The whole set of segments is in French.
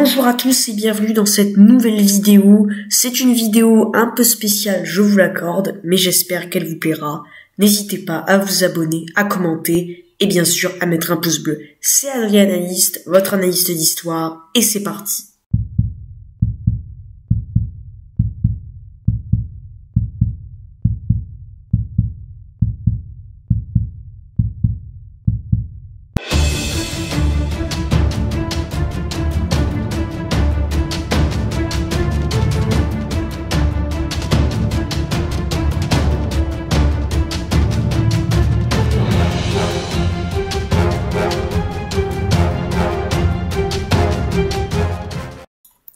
Bonjour à tous et bienvenue dans cette nouvelle vidéo. C'est une vidéo un peu spéciale, je vous l'accorde, mais j'espère qu'elle vous plaira. N'hésitez pas à vous abonner, à commenter et bien sûr à mettre un pouce bleu. C'est Adrien Analyste, votre analyste d'histoire, et c'est parti.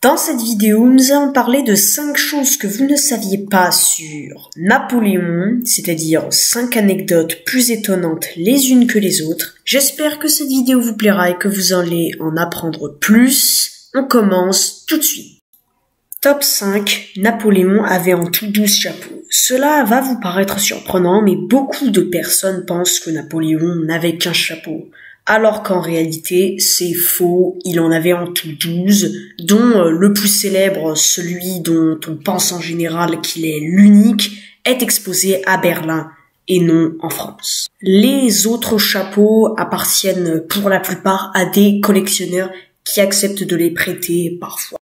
Dans cette vidéo, nous allons parler de 5 choses que vous ne saviez pas sur Napoléon, c'est-à-dire 5 anecdotes plus étonnantes les unes que les autres. J'espère que cette vidéo vous plaira et que vous allez en apprendre plus. On commence tout de suite. Top 5, Napoléon avait en tout 12 chapeaux. Cela va vous paraître surprenant, mais beaucoup de personnes pensent que Napoléon n'avait qu'un chapeau. Alors qu'en réalité, c'est faux, il en avait en tout 12, dont le plus célèbre, celui dont on pense en général qu'il est l'unique, est exposé à Berlin et non en France. Les autres chapeaux appartiennent pour la plupart à des collectionneurs qui acceptent de les prêter parfois.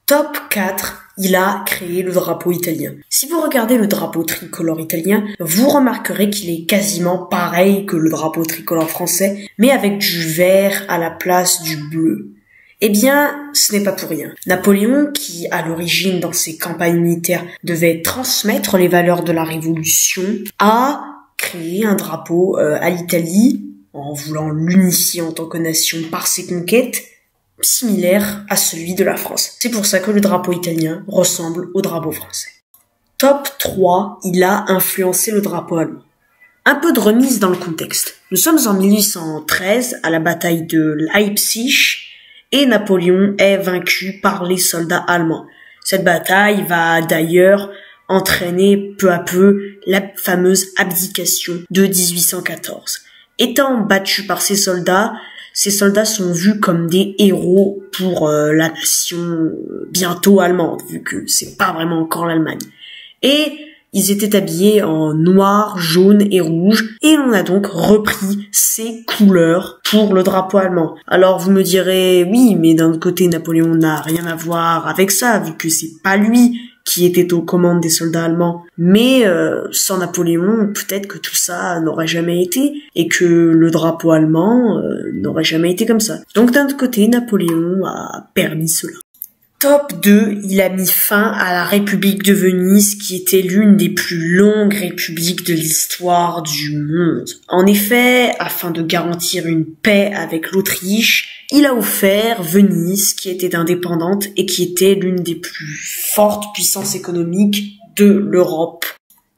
Top 4, il a créé le drapeau italien. Si vous regardez le drapeau tricolore italien, vous remarquerez qu'il est quasiment pareil que le drapeau tricolore français, mais avec du vert à la place du bleu. Eh bien, ce n'est pas pour rien. Napoléon, qui à l'origine dans ses campagnes militaires devait transmettre les valeurs de la Révolution, a créé un drapeau à l'Italie, en voulant l'unifier en tant que nation par ses conquêtes, similaire à celui de la France. C'est pour ça que le drapeau italien ressemble au drapeau français. Top 3, il a influencé le drapeau allemand. Un peu de remise dans le contexte. Nous sommes en 1813 à la bataille de Leipzig et Napoléon est vaincu par les soldats allemands. Cette bataille va d'ailleurs entraîner peu à peu la fameuse abdication de 1814. Étant battu par ces soldats sont vus comme des héros pour la nation bientôt allemande, vu que c'est pas vraiment encore l'Allemagne. Et ils étaient habillés en noir, jaune et rouge, et on a donc repris ces couleurs pour le drapeau allemand. Alors vous me direz, oui, mais d'un autre côté, Napoléon n'a rien à voir avec ça, vu que c'est pas lui qui était aux commandes des soldats allemands. Mais sans Napoléon, peut-être que tout ça n'aurait jamais été, et que le drapeau allemand n'aurait jamais été comme ça. Donc d'un autre côté, Napoléon a permis cela. Top 2, il a mis fin à la République de Venise, qui était l'une des plus longues républiques de l'histoire du monde. En effet, afin de garantir une paix avec l'Autriche, il a offert Venise, qui était indépendante et qui était l'une des plus fortes puissances économiques de l'Europe.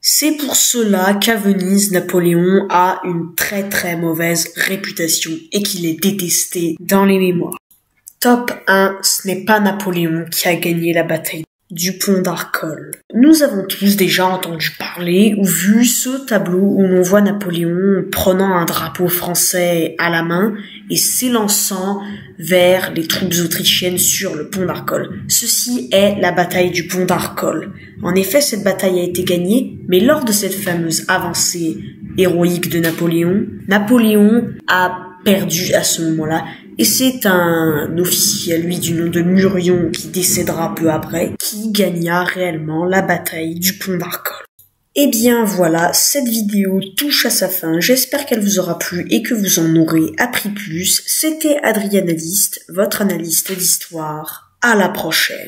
C'est pour cela qu'à Venise, Napoléon a une très très mauvaise réputation et qu'il est détesté dans les mémoires. Top 1, ce n'est pas Napoléon qui a gagné la bataille du pont d'Arcole. Nous avons tous déjà entendu parler ou vu ce tableau où l'on voit Napoléon prenant un drapeau français à la main et s'élançant vers les troupes autrichiennes sur le pont d'Arcole. Ceci est la bataille du pont d'Arcole. En effet, cette bataille a été gagnée, mais lors de cette fameuse avancée héroïque de Napoléon, Napoléon a perdu à ce moment-là. Et c'est un officier, lui, du nom de Murion, qui décédera peu après, qui gagna réellement la bataille du pont d'Arcole. Eh bien voilà, cette vidéo touche à sa fin, j'espère qu'elle vous aura plu et que vous en aurez appris plus. C'était Adrien Analyste, votre analyste d'histoire. À la prochaine.